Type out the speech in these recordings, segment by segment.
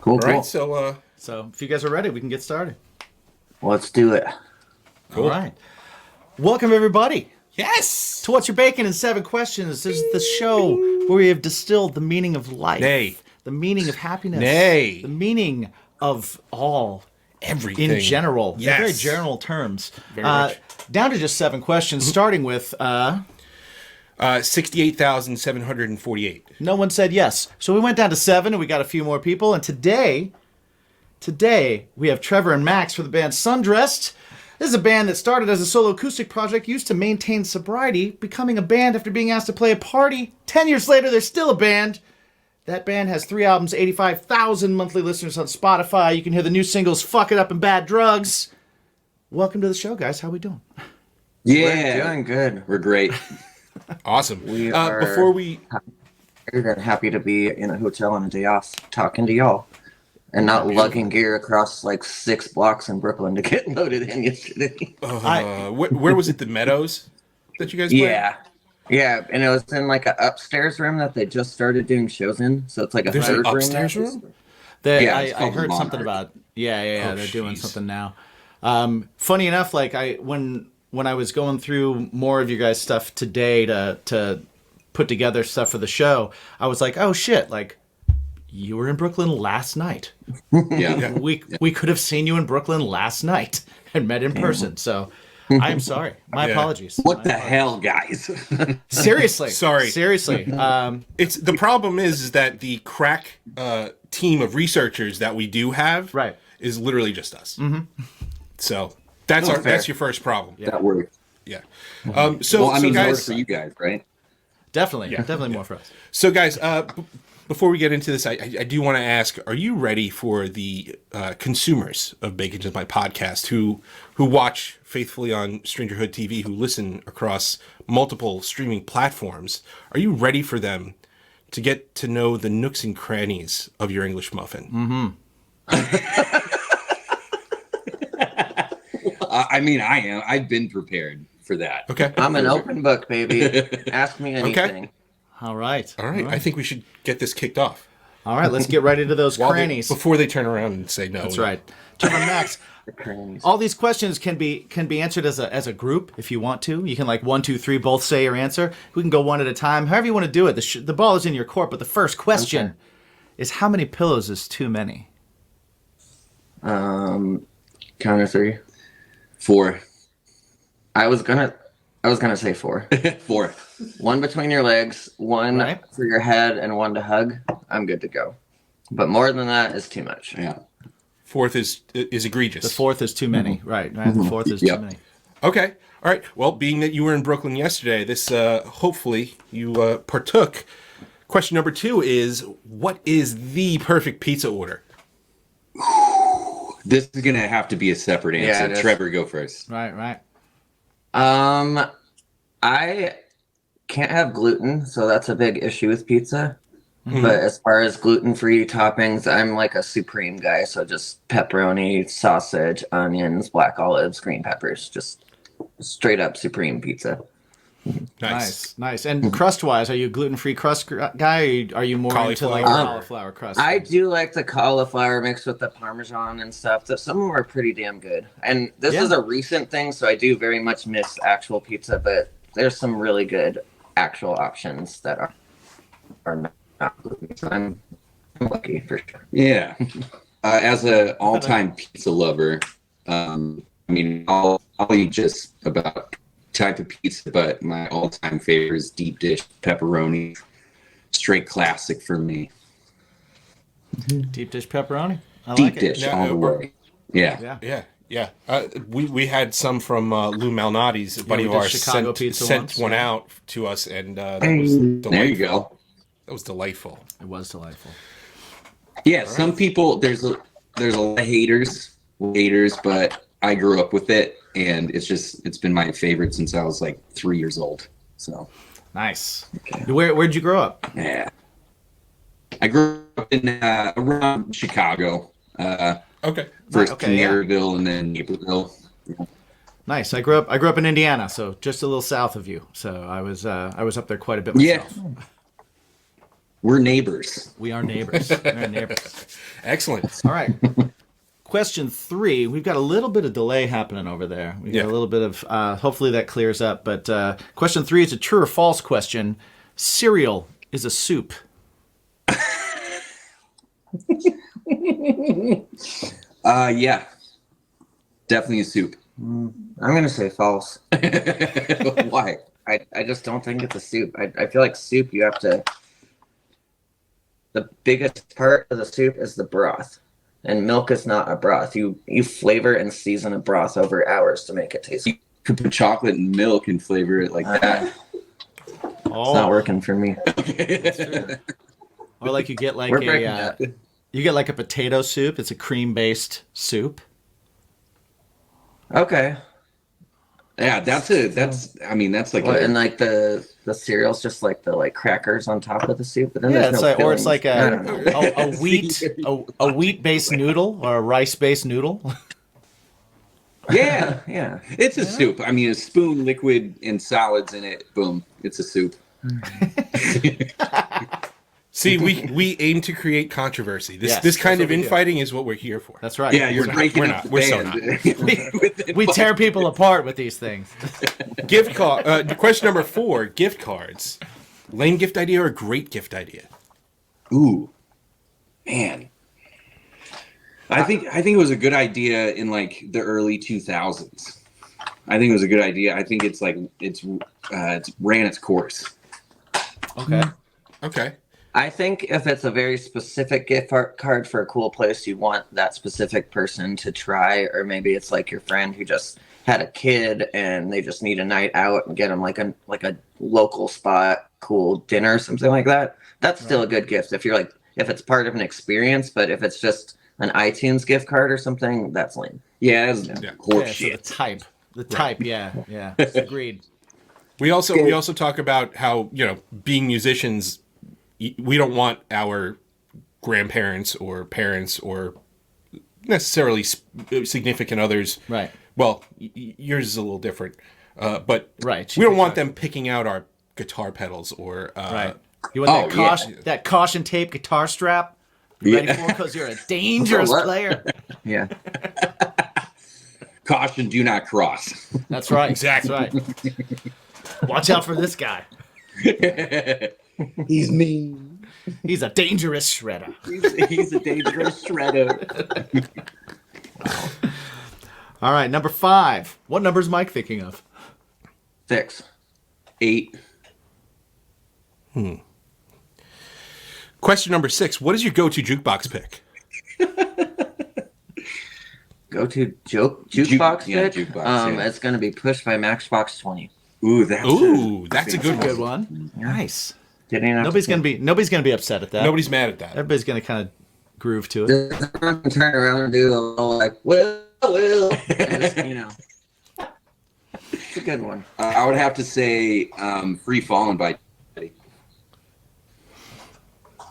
Cool, All right, cool. so if you guys are ready, we can get started. Let's do it. Cool. All right. Welcome, everybody, Yes! to What's Your Bacon in 7 Questions. This is the show where we have distilled the meaning of life. Nay. The meaning of happiness. Nay. The meaning of all. Everything. In general. Yes. In very general terms. Very much. Down to just 7 questions, starting with... 68,748. No one said yes. So we went down to 7, and we got a few more people. And today, we have Trevor and Max for the band Sundressed. This is a band that started as a solo acoustic project used to maintain sobriety, becoming a band after being asked to play a party. 10 years later, they're still a band. That band has 3 albums, 85,000 monthly listeners on Spotify. You can hear the new singles, Fuck It Up and Bad Drugs. Welcome to the show, guys. How we doing? Yeah. We're doing good. We're great. Awesome. We are Before we... happy to be in a hotel on a day off talking to y'all. And not lugging gear across like 6 blocks in Brooklyn to get loaded in yesterday. where was it? The Meadows that you guys played? Yeah, and it was in like an upstairs room that they just started doing shows in. So it's like There's third an upstairs room? I heard something about... Yeah, they're doing something now. Funny enough, like when I was going through more of your guys' stuff today to put together stuff for the show, I was like, oh shit, like you were in Brooklyn last night. Yeah. We could have seen you in Brooklyn last night and met in person. So I'm sorry. My apologies. What the hell, guys? Seriously. Sorry. Seriously. It's the problem is that the crack team of researchers that we do have is literally just us. Mm-hmm. So that's your first problem. Yeah. That works. Yeah. Well, I mean, guys, more for you guys, right? Definitely more for us. So, guys, before we get into this, I do want to ask: are you ready for the consumers of Bacon Just My podcast who watch faithfully on Strangerhood TV, who listen across multiple streaming platforms? Are you ready for them to get to know the nooks and crannies of your English muffin? Mm-hmm. I mean, I am. I've been prepared for that. Okay. I'm an open book, baby. Ask me anything. Okay. All right. I think we should get this kicked off. All right, let's get right into those crannies. Before they turn around and say no. That's right. Trevor, Max, all these questions can be answered as a group if you want to. You can 1, 2, 3 both say your answer. We can go one at a time. However you want to do it. The ball is in your court, but the first question is how many pillows is too many? Count of 3. 4. I was gonna say 4. 4. 1 between your legs, 1 for your head, and 1 to hug. I'm good to go. But more than that is too much. Yeah. 4th is egregious. The 4th is too many. Right. The 4th is too many. Okay. All right. Well, being that you were in Brooklyn yesterday, this hopefully you partook. Question number 2 is: what is the perfect pizza order? This is gonna have to be a separate answer. Yeah, Trevor, go first. Right. I can't have gluten, so that's a big issue with pizza. Mm-hmm. But as far as gluten-free toppings, I'm like a supreme guy. So just pepperoni, sausage, onions, black olives, green peppers, just straight up supreme pizza. Nice. And crust-wise, are you a gluten-free crust guy, or are you more into cauliflower crust? I do like the cauliflower mixed with the Parmesan and stuff. Some of them are pretty damn good. And this is a recent thing, so I do very much miss actual pizza, but there's some really good actual options that are not gluten. So I'm lucky for sure. Yeah. As an all-time pizza lover, I mean, I'll eat just about type of pizza, but my all-time favorite is deep dish pepperoni. Straight classic for me. Deep dish pepperoni? I deep like dish all the way. Yeah. We had some from Lou Malnati's. A buddy of ours sent one out to us, and that was delightful. There you go. That was delightful. It was delightful. Yeah, some people, there's a lot of haters, but I grew up with it, and it's been my favorite since I was 3 years old. So nice. Okay. Where'd you grow up? Yeah, I grew up in around Chicago. First Maryville and then Naperville. Nice. I grew up in Indiana, so just a little south of you. So I was up there quite a bit myself. We're neighbors. We are neighbors. We are neighbors. Excellent. All right. Question 3. We've got a little bit of delay happening over there. We got a little bit of. Hopefully that clears up. But question 3 is a true or false question. Cereal is a soup. Yeah. Definitely a soup. I'm gonna say false. Why? I just don't think it's a soup. I feel like soup, you have to. The biggest part of the soup is the broth, and milk is not a broth. You flavor and season a broth over hours to make it taste. You could put chocolate and milk and flavor it like that. It's not working for me. Or like you get like We're breaking up. you get like a potato soup. It's a cream-based soup. Okay. Yeah, that's like What, and like the cereal's just like the crackers on top of the soup, but then there's It's no like, or it's fillings. like I don't know. a wheat-based noodle or a rice-based noodle. yeah. Yeah. It's a soup. I mean, a spoon, liquid, and solids in it. Boom. It's a soup. See, we aim to create controversy. This Yes, this kind that's of what we do. infighting is what we're here for. That's right. Yeah, you're not. breaking We're up not. the We're so band. We tear people apart with these things. Gift card. Question number 4: gift cards. Lame gift idea or great gift idea? Ooh, man. I think it was a good idea in like the early 2000s. I think it was a good idea. I think it's ran its course. Okay. Okay. I think if it's a very specific gift card for a cool place, you want that specific person to try, or maybe it's like your friend who just had a kid and they just need a night out and get them like a local spot, cool dinner, something like that. That's still a good gift if it's part of an experience. But if it's just an iTunes gift card or something, that's lame. Yeah, that's horse So shit. the type, yeah. Agreed. We also talk about how, being musicians, we don't want our grandparents or parents or necessarily significant others. Right. Well, yours is a little different, but Right. we don't want them picking out our guitar pedals or Right. You want that caution tape guitar strap? You ready for it? Because you're a dangerous What? player. Yeah. Caution, do not cross. That's right. Exactly. That's right. Watch out for this guy. He's mean. He's a dangerous shredder. He's a dangerous shredder. All right, number 5. What number is Mike thinking of? 6. 8. Question number 6: what is your go-to jukebox pick? Go to jukebox yeah, pick? jukebox, yeah. It's gonna be Pushed by Matchbox 20. Ooh, That's a good Good one. one. Nice. Didn't even have Nobody's to gonna be upset at that. Nobody's mad at that. Everybody's gonna kind of groove to it. Just turn around and do a little will. It's a good one. I would have to say Free Fallin' by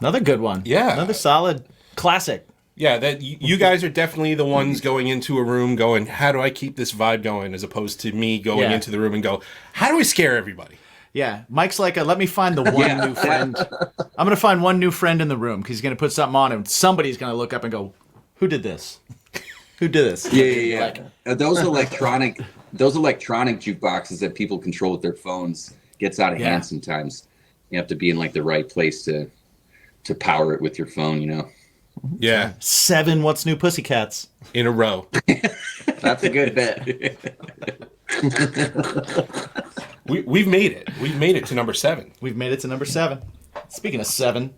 Another good one. Yeah. Another solid classic. Yeah, that you guys are definitely the ones going into a room going, how do I keep this vibe going, as opposed to me going into the room and go, how do I scare everybody? Yeah, Mike's like, let me find the one new friend. I'm gonna find one new friend in the room because he's gonna put something on and somebody's gonna look up and go, who did this? Who did this? Yeah. Those electronic jukeboxes that people control with their phones gets out of hand sometimes. You have to be in like the right place to power it with your phone, Yeah, 7 What's New Pussycats. in a row. That's a good bit. We've made it. We've made it to number 7. We've made it to number 7. Speaking of 7,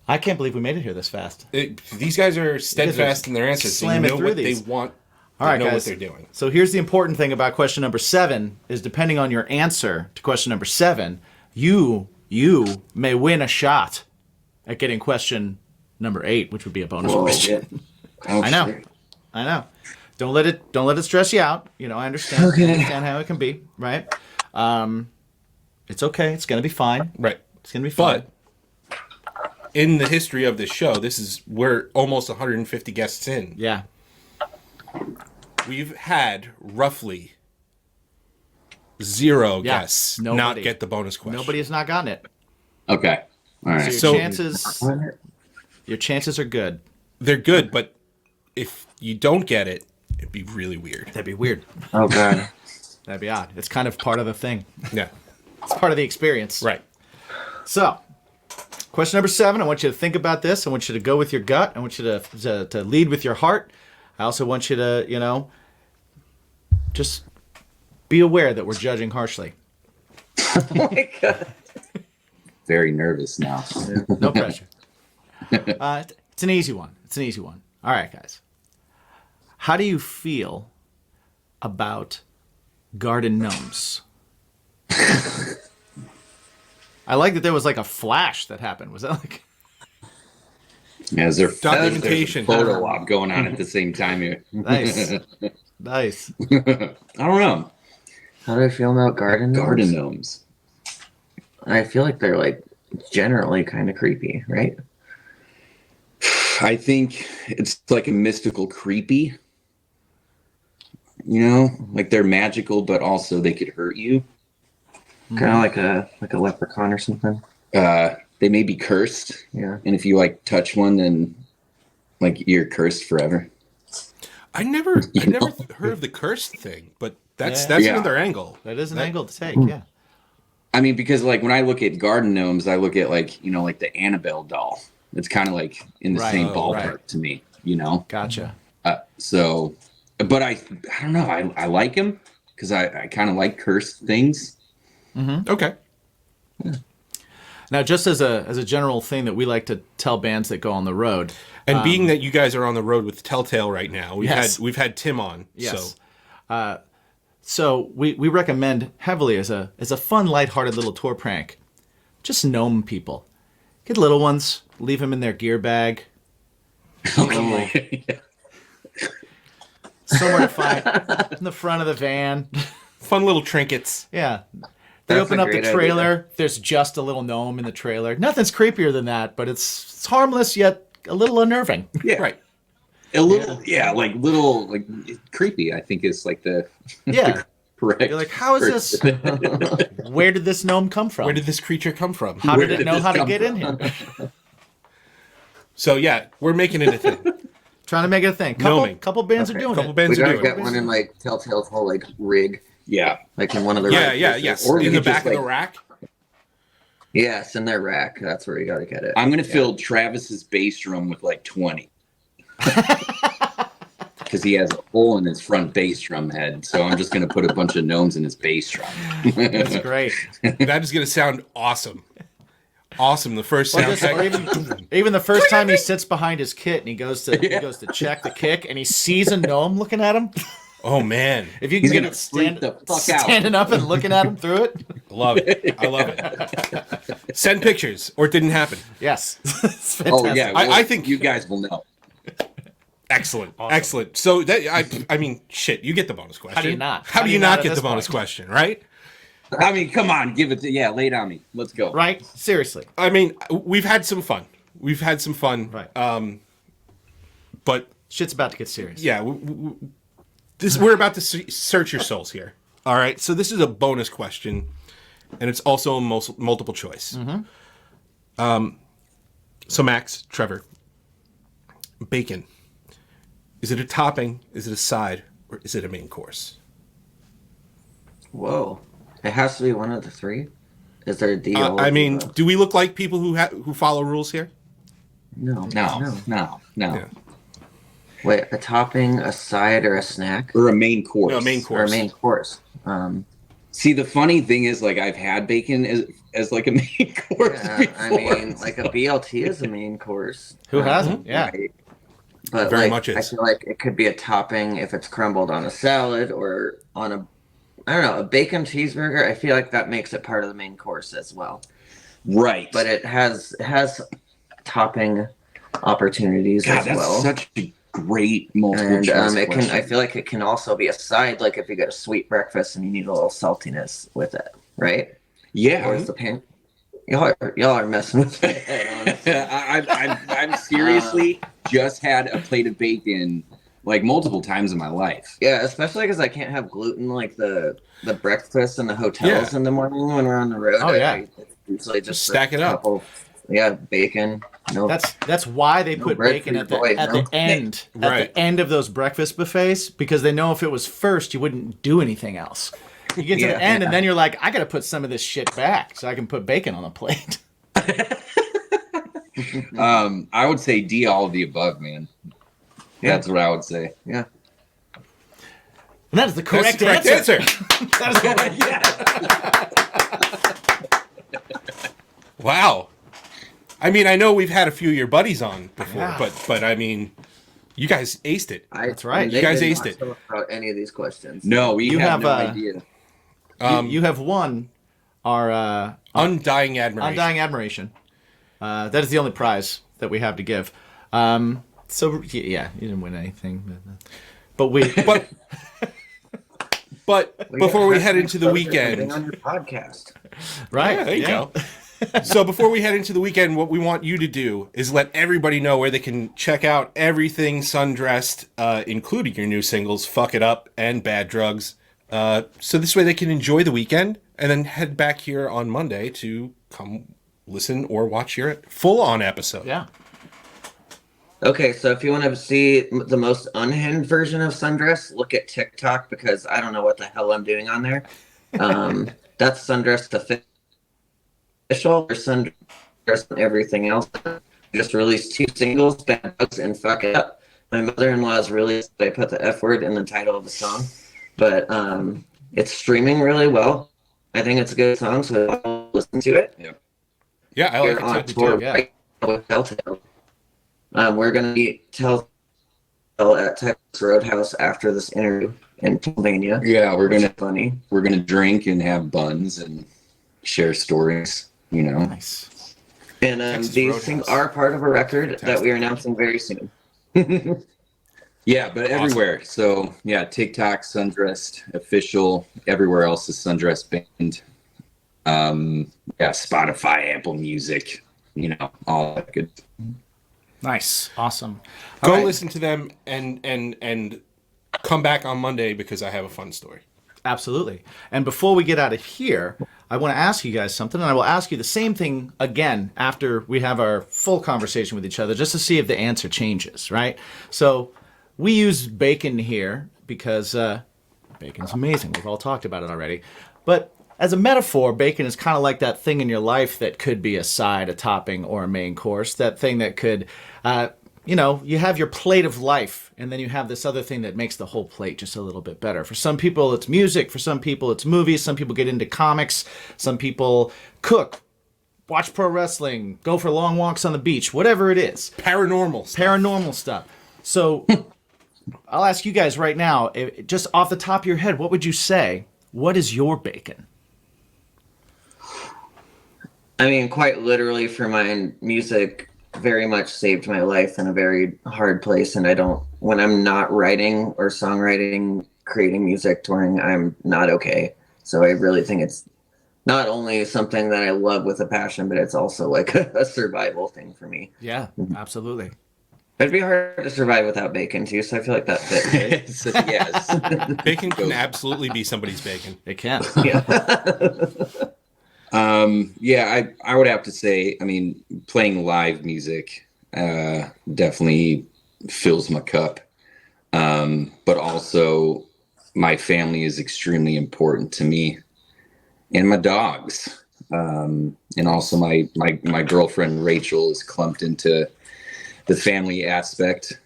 I can't believe we made it here this fast. These guys are steadfast in their answers. They slamming know through what these. they want. All right, they know guys. what they're doing. So here's the important thing about question number 7 is depending on your answer to question number 7, you may win a shot at getting question number 8, which would be a bonus question. Oh, I know. shit. I know. Don't let it stress you out. I understand. Okay. I understand how it can be, right? It's okay. It's gonna be fine. Right. It's gonna be fine. But in the history of this show, we're almost 150 guests in. Yeah. We've had roughly 0 Yeah. guests Nobody. not get the bonus question. Nobody has not gotten it. Okay. All right. So So- your chances are good. They're good, but if you don't get it, it'd be really weird. That'd be weird. Oh god. That'd be odd. It's kind of part of the thing. Yeah. It's part of the experience. Right. So, question number 7. I want you to think about this. I want you to go with your gut. I want you to lead with your heart. I also want you to, just be aware that we're judging harshly. Oh my god. Very nervous now. No pressure. It's an easy one. All right, guys. How do you feel about garden gnomes? I like that there was like a flash that happened. Was that like... Yeah, is there Documentation. there's a photo op going on at the same time here? Nice. Nice. I don't know. How do I feel about garden gnomes? Garden gnomes. I feel like they're like generally kind of creepy, right? I think it's like a mystical creepy. Like they're magical, but also they could hurt you. Kind of like a leprechaun or something. They may be cursed. Yeah. And if you like touch one, then like you're cursed forever. I never heard of the cursed thing, but that's Yeah. another angle. That is an angle to take, yeah. I mean, because like when I look at garden gnomes, I look at like the Annabelle doll. It's kind of like in the Right. same Oh, ballpark right. to me, Gotcha. So, but I don't know. I like him because I kind of like cursed things. Okay. Now, just as a general thing that we like to tell bands that go on the road. And being that you guys are on the road with Telltale right now, Yes. we've had Tim on. Yes. So So we recommend heavily as a fun, lighthearted little tour prank. Just gnome people. Get little ones, leave them in their gear bag. Somewhere to find in the front of the van. fun little trinkets. Yeah. They That's open a up the great trailer. idea. There's just a little gnome in the trailer. Nothing's creepier than that, but it's harmless yet a little unnerving. Yeah, Right. a little, like little, like creepy. I think is like the Yeah. correct. You're like, how is this? Where did this gnome come from? Where did this creature come from? How Where did it did know this how to come get in from? here? So yeah, we're making it a thing. Trying to make it a thing. Gnoming. Couple bands are Okay. doing Couple it. bands We are gotta doing get it. one in like Telltale's whole like rig, Yeah, like in one of the Yeah, rack yeah, pieces. yes. Or we In the could just, back of the like- rack. Yes, in their rack. That's where you gotta get it. I'm gonna fill Travis's bass drum with like 20. Because he has a hole in his front bass drum head, so I'm just gonna put a bunch of gnomes in his bass drum. That's great. That is going to sound awesome. Awesome. The first sound Or check. even the first time he sits behind his kit and he goes to check the kick and he sees a gnome looking at him. Oh man, If you can He's get gonna it freak the fuck out. standing up and looking at him through it. love it. I love it. Send pictures, or it didn't happen. Yes. It's fantastic. Oh yeah, I think- you guys will know. Excellent, excellent. So that I mean, shit, you get the bonus question. How do you not? How do you not at get this the bonus point? question? Right? I mean, come on, give it to lay it on me. Let's go. Right? Seriously. I mean, we've had some fun. Right. But Shit's about to get serious. yeah, we're about to search your souls here. All right. So this is a bonus question, and it's also a multiple choice. So Max, Trevor, bacon. Is it a topping? Is it a side? Or is it a main course? Whoa. It has to be one of the three? Is there a deal? I mean, do we look like people who follow rules here? No. No. Yeah. Wait, a topping, a side, or a snack? Or a main course. No, main Or a course. main course. See, the funny thing is, like, I've had bacon as like a main course Yeah, before. I mean, like a BLT is a main course. Who hasn't? Yeah. Right. But Very like, much is. I feel like it could be a topping if it's crumbled on a salad or on a, I don't know, a bacon cheeseburger. I feel like that makes it part of the main course as well. Right. But it has topping opportunities God, as that's well. such a great multiple And choice it can. question. I feel like it can also be a side, like if you get a sweet breakfast and you need a little saltiness with it, right? Yeah. Or is the pan? Y'all are messing with me. I've seriously just had a plate of bacon like multiple times in my life. Yeah, especially because I can't have gluten like the breakfast in the hotels Yeah. in the morning when we're on the road. Oh, yeah. It's usually just Stack a it up. couple- Yeah, bacon. No, That's why they put bread bacon for at your boy, the no? end Right. at the end of those breakfast buffets, because they know if it was first, you wouldn't do anything else. You get to Yeah, the end, yeah. and then you're like, I got to put some of this shit back so I can put bacon on the plate. I would say D, all of the above, man. That's what I would say. Yeah. And that is the correct, That's the correct answer. That is correct. Wow. I mean, I know we've had a few of your buddies on before, Yeah. but I mean, you guys aced it. That's right. they You guys did aced not it. talk about any of these questions. No, we You have have, no idea. You have won our Undying admiration. undying admiration. That is the only prize that we have to give. So yeah, you didn't win anything, but we. But before we head into the Being weekend, on your podcast. Right. yeah, there you go. So before we head into the weekend, what we want you to do is let everybody know where they can check out everything Sundressed, including your new singles, Fuck It Up and Bad Drugs. So this way they can enjoy the weekend and then head back here on Monday to come listen or watch your full-on episode. Yeah. Okay, so if you want to see the most unhinged version of Sundress, look at TikTok, because I don't know what the hell I'm doing on there. That's Sundressed official or Sundressed and everything else. I just released 2 singles, Bad Bugs and Fuck It Up. My mother-in-law is really, I put the F word in the title of the song, but it's streaming really well. I think it's a good song, so I'll listen to it. Yeah, I like We're on it too. tour yeah. right now with Telltale. We're going to meet Telltale at Texas Roadhouse after this interview in Pennsylvania. Yeah, we're Which gonna is funny. drink and have buns and share stories. You know, Nice. And Texas these Roadhouse. things are part of a record that we are announcing very soon. yeah, but everywhere. So yeah, TikTok, Sundressed official. Everywhere else is Sundressed band. Yeah, Spotify, Apple Music. You know, all that good. Nice. Awesome. Go All right. listen to them and come back on Monday because I have a fun story. Absolutely. And before we get out of here, I want to ask you guys something, and I will ask you the same thing again after we have our full conversation with each other, just to see if the answer changes, right? So we use bacon here because bacon's amazing. We've all talked about it already. But as a metaphor, bacon is kind of like that thing in your life that could be a side, a topping, or a main course. That thing that could, you have your plate of life, and then you have this other thing that makes the whole plate just a little bit better. For some people, it's music. For some people, it's movies. Some people get into comics. Some people cook, watch pro wrestling, go for long walks on the beach, whatever it is. Paranormal stuff. So I'll ask you guys right now, just off the top of your head, what would you say? What is your bacon? I mean, quite literally for mine, music very much saved my life in a very hard place. And when I'm not writing or songwriting, creating music, touring, I'm not okay. So I really think it's not only something that I love with a passion, but it's also like a survival thing for me. Yeah, absolutely. It'd be hard to survive without bacon too, so I feel like that fits. Right? So, yes. Bacon can absolutely be somebody's bacon. It can. Yeah, I would have to say, I mean, playing live music definitely fills my cup. But also my family is extremely important to me, and my dogs. And also my girlfriend Rachel is clumped into the family aspect.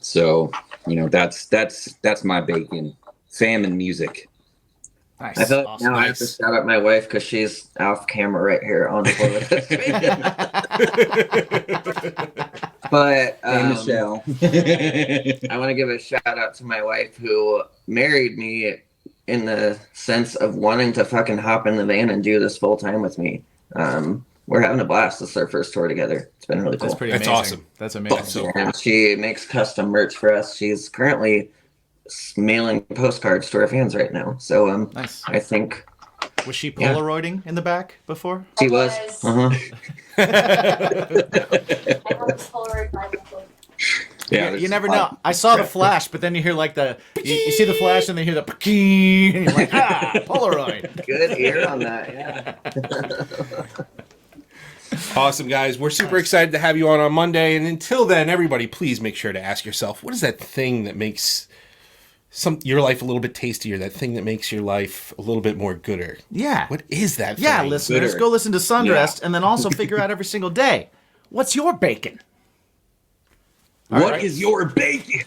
So, that's my bacon. Fam and music. Nice. I feel like Awesome. now I have to shout out my wife because she's off camera right here on the floor with us. But Hey, Michelle. I want to give a shout out to my wife who married me in the sense of wanting to fucking hop in the van and do this full time with me. We're having a blast. This is our first tour together. It's been really cool. That's pretty That's amazing. awesome. That's amazing. So And she makes custom merch for us. She's currently mailing postcards to our fans right now. So Nice. I think Was she Polaroiding in the back before? she was. Uh-huh. I have a Polaroid license. Yeah, You never know. I saw the flash, but then you hear like you see the flash and then you hear the and you're like, Polaroid. Good ear on that. Yeah. Awesome, guys. We're super excited to have you on Monday. And until then, everybody, please make sure to ask yourself, what is that thing that makes your life a little bit tastier? That thing that makes your life a little bit more gooder? Yeah. What is that thing? Yeah, listeners, Gooder. go listen to Sundressed and then also figure out every single day, what's your bacon? What is your bacon?